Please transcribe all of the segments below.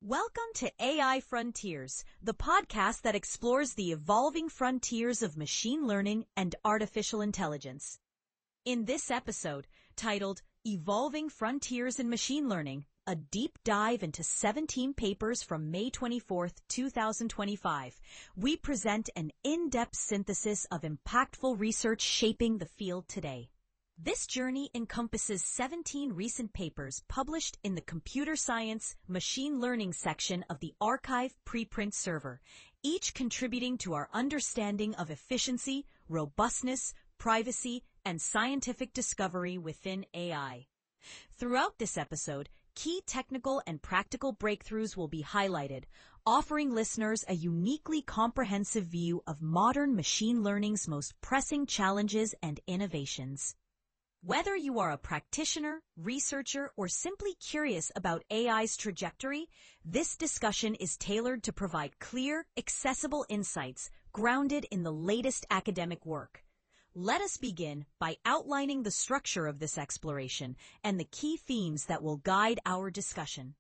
Welcome to AI Frontiers, the podcast that explores the evolving frontiers of machine learning and artificial intelligence. In this episode, titled Evolving Frontiers in Machine Learning, a deep dive into 17 papers from May 24, 2025, we present an in-depth synthesis of impactful research shaping the field today. This journey encompasses 17 recent papers published in the Computer Science Machine Learning section of the arXiv preprint server, each contributing to our understanding of efficiency, robustness, privacy, and scientific discovery within AI. Throughout this episode, key technical and practical breakthroughs will be highlighted, offering listeners a uniquely comprehensive view of modern machine learning's most pressing challenges and innovations. Whether you are a practitioner, researcher, or simply curious about AI's trajectory, this discussion is tailored to provide clear, accessible insights grounded in the latest academic work. Let us begin by outlining the structure of this exploration and the key themes that will guide our discussion.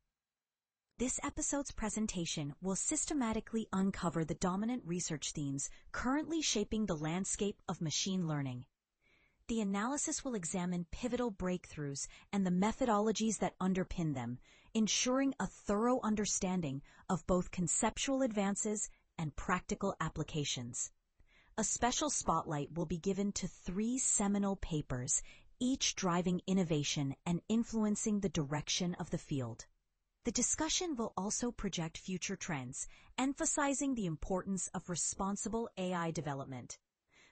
This episode's presentation will systematically uncover the dominant research themes currently shaping the landscape of machine learning. The analysis will examine pivotal breakthroughs and the methodologies that underpin them, ensuring a thorough understanding of both conceptual advances and practical applications. A special spotlight will be given to 3 seminal papers, each driving innovation and influencing the direction of the field. The discussion will also project future trends, emphasizing the importance of responsible AI development.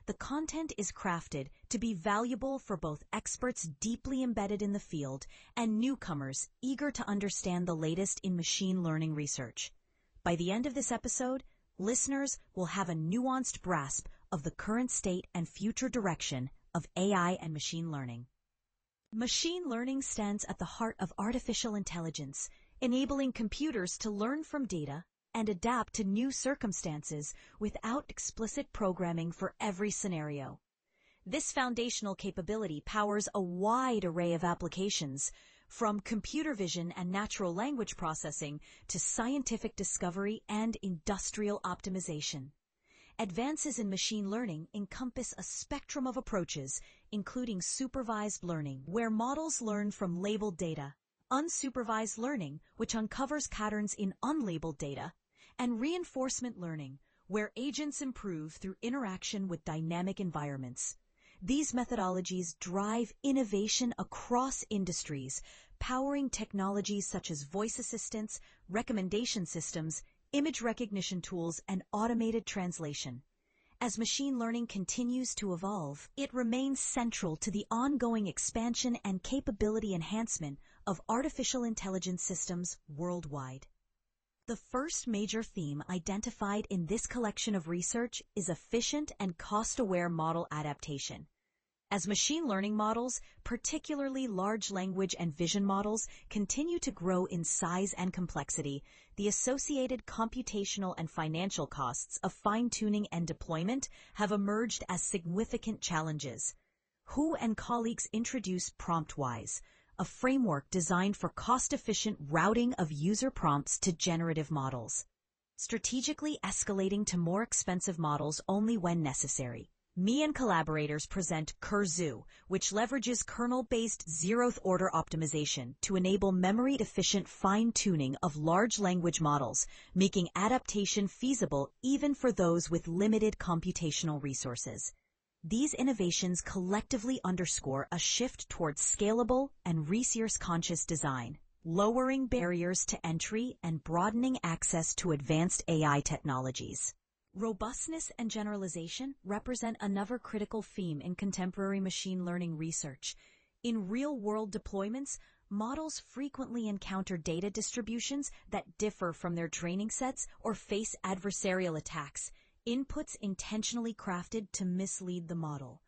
The content is crafted to be valuable for both experts deeply embedded in the field and newcomers eager to understand the latest in machine learning research. By the end of this episode, listeners will have a nuanced grasp of the current state and future direction of AI and machine learning. Machine learning stands at the heart of artificial intelligence, enabling computers to learn from data and adapt to new circumstances without explicit programming for every scenario. This foundational capability powers a wide array of applications, from computer vision and natural language processing to scientific discovery and industrial optimization. Advances in machine learning encompass a spectrum of approaches, including supervised learning, where models learn from labeled data, unsupervised learning, which uncovers patterns in unlabeled data, and reinforcement learning, where agents improve through interaction with dynamic environments. These methodologies drive innovation across industries, powering technologies such as voice assistants, recommendation systems, image recognition tools, and automated translation. As machine learning continues to evolve, it remains central to the ongoing expansion and capability enhancement of artificial intelligence systems worldwide. The first major theme identified in this collection of research is efficient and cost-aware model adaptation. As machine learning models, particularly large language and vision models, continue to grow in size and complexity, the associated computational and financial costs of fine-tuning and deployment have emerged as significant challenges. Hu and colleagues introduced PromptWise, a framework designed for cost-efficient routing of user prompts to generative models, strategically escalating to more expensive models only when necessary. Me and collaborators present Curzu, which leverages kernel-based zeroth-order optimization to enable memory-efficient fine-tuning of large language models, making adaptation feasible even for those with limited computational resources. These innovations collectively underscore a shift towards scalable and resource-conscious design, lowering barriers to entry and broadening access to advanced AI technologies. Robustness and generalization represent another critical theme in contemporary machine learning research. In real-world deployments, models frequently encounter data distributions that differ from their training sets or face adversarial attacks, inputs intentionally crafted to mislead the model.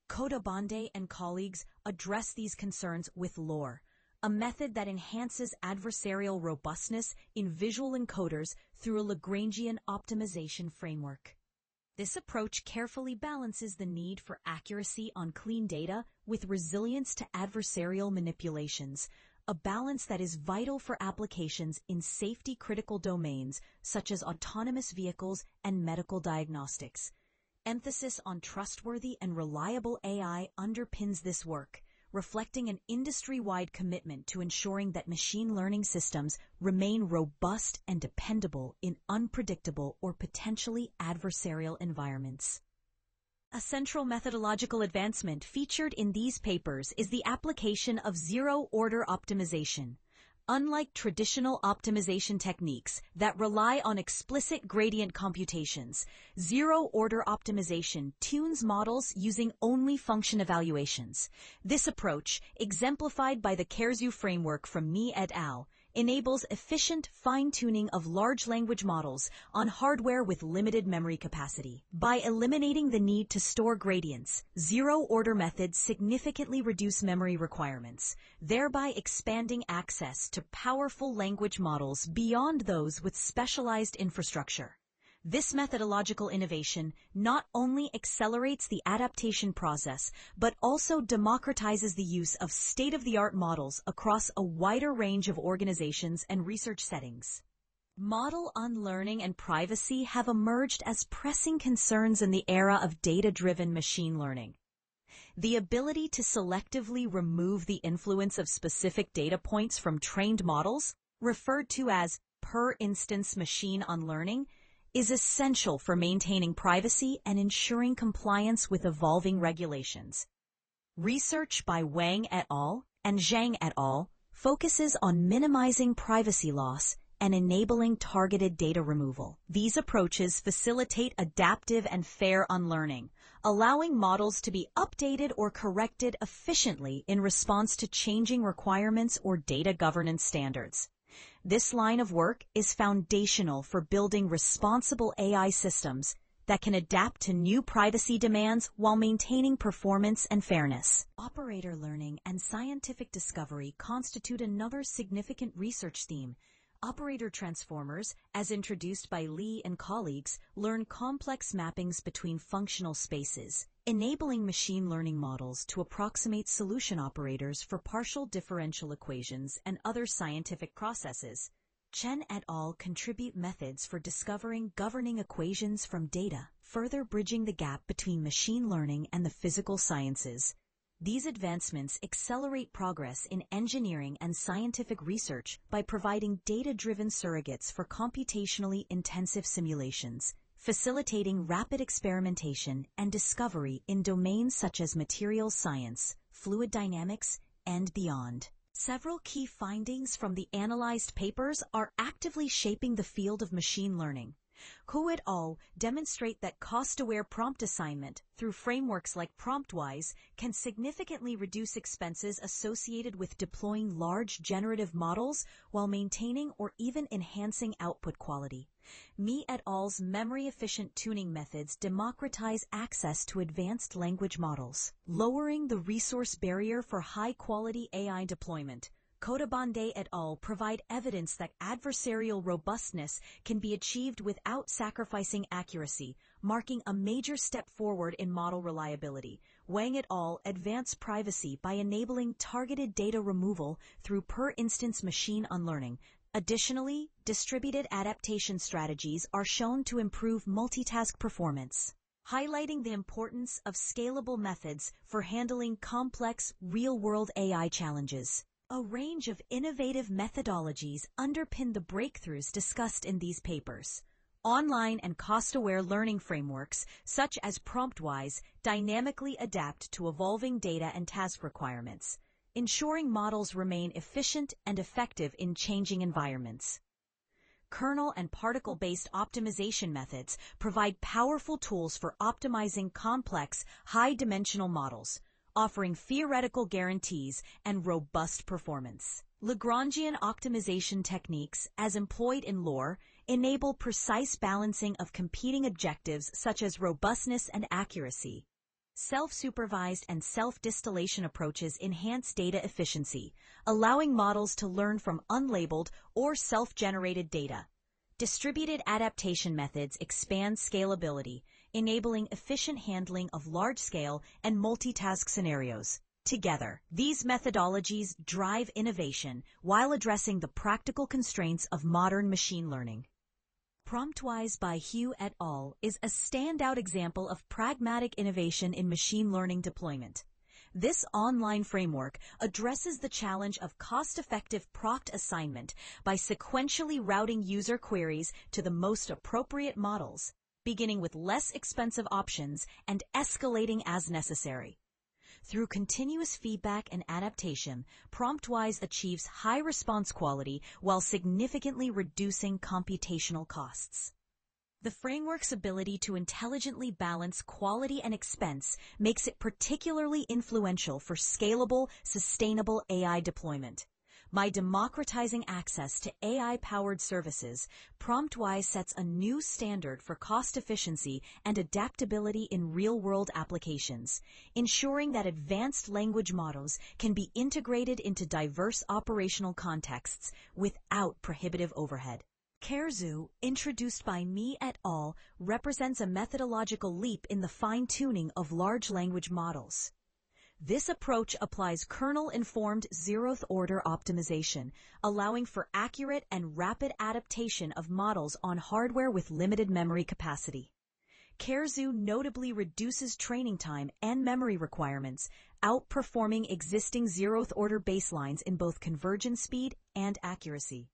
Kodabande and colleagues address these concerns with LoRa, a method that enhances adversarial robustness in visual encoders through a Lagrangian optimization framework. This approach carefully balances the need for accuracy on clean data with resilience to adversarial manipulations, a balance that is vital for applications in safety-critical domains such as autonomous vehicles and medical diagnostics. Emphasis on trustworthy and reliable AI underpins this work, reflecting an industry-wide commitment to ensuring that machine learning systems remain robust and dependable in unpredictable or potentially adversarial environments. A central methodological advancement featured in these papers is the application of zero-order optimization. Unlike traditional optimization techniques that rely on explicit gradient computations, zero-order optimization tunes models using only function evaluations. This approach, exemplified by the Kerzu framework from Me et al., enables efficient fine-tuning of large language models on hardware with limited memory capacity. By eliminating the need to store gradients, zero-order methods significantly reduce memory requirements, thereby expanding access to powerful language models beyond those with specialized infrastructure. This methodological innovation not only accelerates the adaptation process, but also democratizes the use of state-of-the-art models across a wider range of organizations and research settings. Model unlearning and privacy have emerged as pressing concerns in the era of data-driven machine learning. The ability to selectively remove the influence of specific data points from trained models, referred to as per-instance machine unlearning, is essential for maintaining privacy and ensuring compliance with evolving regulations. Research by Wang et al. And Zhang et al. Focuses on minimizing privacy loss and enabling targeted data removal. These approaches facilitate adaptive and fair unlearning, allowing models to be updated or corrected efficiently in response to changing requirements or data governance standards. This line of work is foundational for building responsible AI systems that can adapt to new privacy demands while maintaining performance and fairness. Operator learning and scientific discovery constitute another significant research theme. Operator transformers, as introduced by Li and colleagues, learn complex mappings between functional spaces, enabling machine learning models to approximate solution operators for partial differential equations and other scientific processes. Chen et al. Contribute methods for discovering governing equations from data, further bridging the gap between machine learning and the physical sciences. These advancements accelerate progress in engineering and scientific research by providing data-driven surrogates for computationally intensive simulations, facilitating rapid experimentation and discovery in domains such as materials science, fluid dynamics, and beyond. Several key findings from the analyzed papers are actively shaping the field of machine learning. Hu et al. Demonstrate that cost-aware prompt assignment through frameworks like PromptWise can significantly reduce expenses associated with deploying large generative models while maintaining or even enhancing output quality. Me et al.'s memory-efficient tuning methods democratize access to advanced language models, lowering the resource barrier for high-quality AI deployment. Kodabande et al. Provide evidence that adversarial robustness can be achieved without sacrificing accuracy, marking a major step forward in model reliability. Wang et al. Advance privacy by enabling targeted data removal through per-instance machine unlearning. Additionally, distributed adaptation strategies are shown to improve multitask performance, highlighting the importance of scalable methods for handling complex, real-world AI challenges. A range of innovative methodologies underpin the breakthroughs discussed in these papers. Online and cost-aware learning frameworks, such as PromptWise, dynamically adapt to evolving data and task requirements, ensuring models remain efficient and effective in changing environments. Kernel and particle-based optimization methods provide powerful tools for optimizing complex, high-dimensional models, offering theoretical guarantees and robust performance. Lagrangian optimization techniques, as employed in LoRa, enable precise balancing of competing objectives such as robustness and accuracy. Self-supervised and self-distillation approaches enhance data efficiency, allowing models to learn from unlabeled or self-generated data. Distributed adaptation methods expand scalability, enabling efficient handling of large-scale and multitask scenarios. Together, these methodologies drive innovation while addressing the practical constraints of modern machine learning. PromptWise by Hugh et al. Is a standout example of pragmatic innovation in machine learning deployment. This online framework addresses the challenge of cost-effective prompt assignment by sequentially routing user queries to the most appropriate models, beginning with less expensive options and escalating as necessary. Through continuous feedback and adaptation, PromptWise achieves high response quality while significantly reducing computational costs. The framework's ability to intelligently balance quality and expense makes it particularly influential for scalable, sustainable AI deployment. By democratizing access to AI-powered services, PromptWise sets a new standard for cost efficiency and adaptability in real-world applications, ensuring that advanced language models can be integrated into diverse operational contexts without prohibitive overhead. CareZoo, introduced by Me et al., represents a methodological leap in the fine-tuning of large language models. This approach applies kernel-informed zeroth-order optimization, allowing for accurate and rapid adaptation of models on hardware with limited memory capacity. CareZoo notably reduces training time and memory requirements, outperforming existing zeroth-order baselines in both conversion speed and accuracy.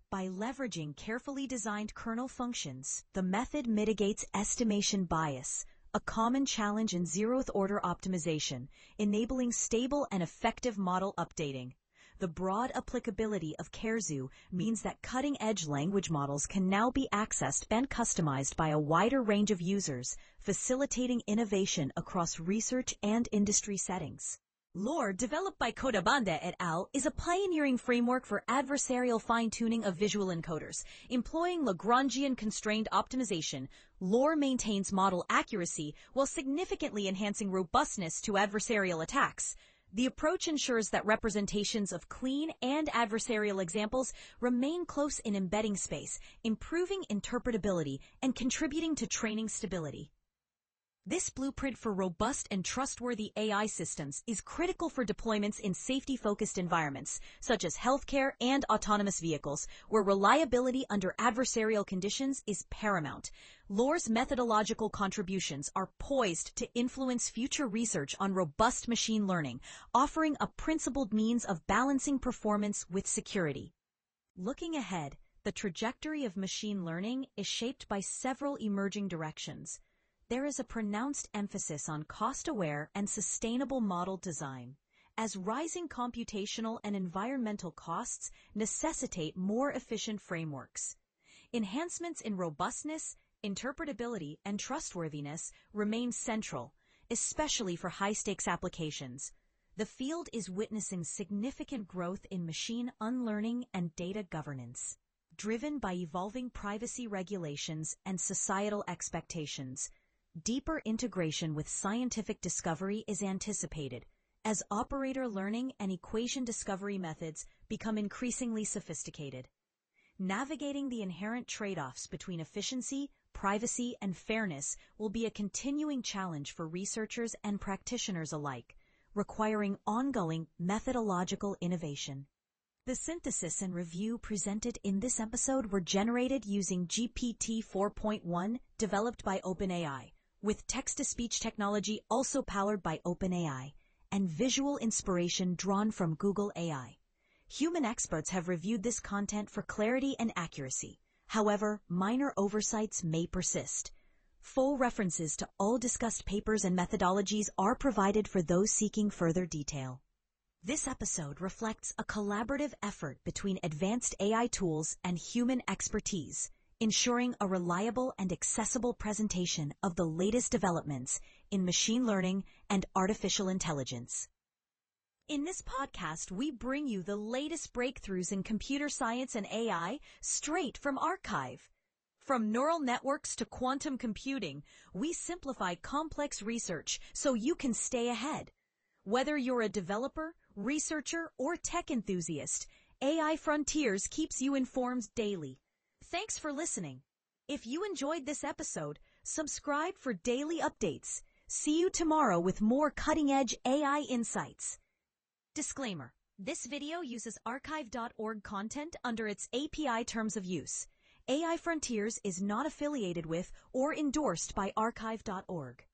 By leveraging carefully designed kernel functions, the method mitigates estimation bias, a common challenge in zeroth-order optimization, enabling stable and effective model updating. The broad applicability of CareZoo means that cutting-edge language models can now be accessed and customized by a wider range of users, facilitating innovation across research and industry settings. LoRe, developed by Codabande et al., is a pioneering framework for adversarial fine-tuning of visual encoders. Employing Lagrangian constrained optimization, LoRe maintains model accuracy while significantly enhancing robustness to adversarial attacks. The approach ensures that representations of clean and adversarial examples remain close in embedding space, improving interpretability and contributing to training stability. This blueprint for robust and trustworthy AI systems is critical for deployments in safety-focused environments, such as healthcare and autonomous vehicles, where reliability under adversarial conditions is paramount. LoRe's methodological contributions are poised to influence future research on robust machine learning, offering a principled means of balancing performance with security. Looking ahead, the trajectory of machine learning is shaped by several emerging directions. There is a pronounced emphasis on cost-aware and sustainable model design, as rising computational and environmental costs necessitate more efficient frameworks. Enhancements in robustness, interpretability, and trustworthiness remain central, especially for high-stakes applications. The field is witnessing significant growth in machine unlearning and data governance. Driven by evolving privacy regulations and societal expectations, deeper integration with scientific discovery is anticipated as operator learning and equation discovery methods become increasingly sophisticated. Navigating the inherent trade-offs between efficiency, privacy, and fairness will be a continuing challenge for researchers and practitioners alike, requiring ongoing methodological innovation. The synthesis and review presented in this episode were generated using GPT 4.1 developed by OpenAI, with text-to-speech technology also powered by OpenAI, and visual inspiration drawn from Google AI. Human experts have reviewed this content for clarity and accuracy. However, minor oversights may persist. Full references to all discussed papers and methodologies are provided for those seeking further detail. This episode reflects a collaborative effort between advanced AI tools and human expertise, ensuring a reliable and accessible presentation of the latest developments in machine learning and artificial intelligence. In this podcast, we bring you the latest breakthroughs in computer science and AI straight from arXiv. From neural networks to quantum computing, we simplify complex research so you can stay ahead. Whether you're a developer, researcher, or tech enthusiast, AI Frontiers keeps you informed daily. Thanks for listening. If you enjoyed this episode, subscribe for daily updates. See you tomorrow with more cutting-edge AI insights. Disclaimer. This video uses arXiv.org content under its API terms of use. AI Frontiers is not affiliated with or endorsed by arXiv.org.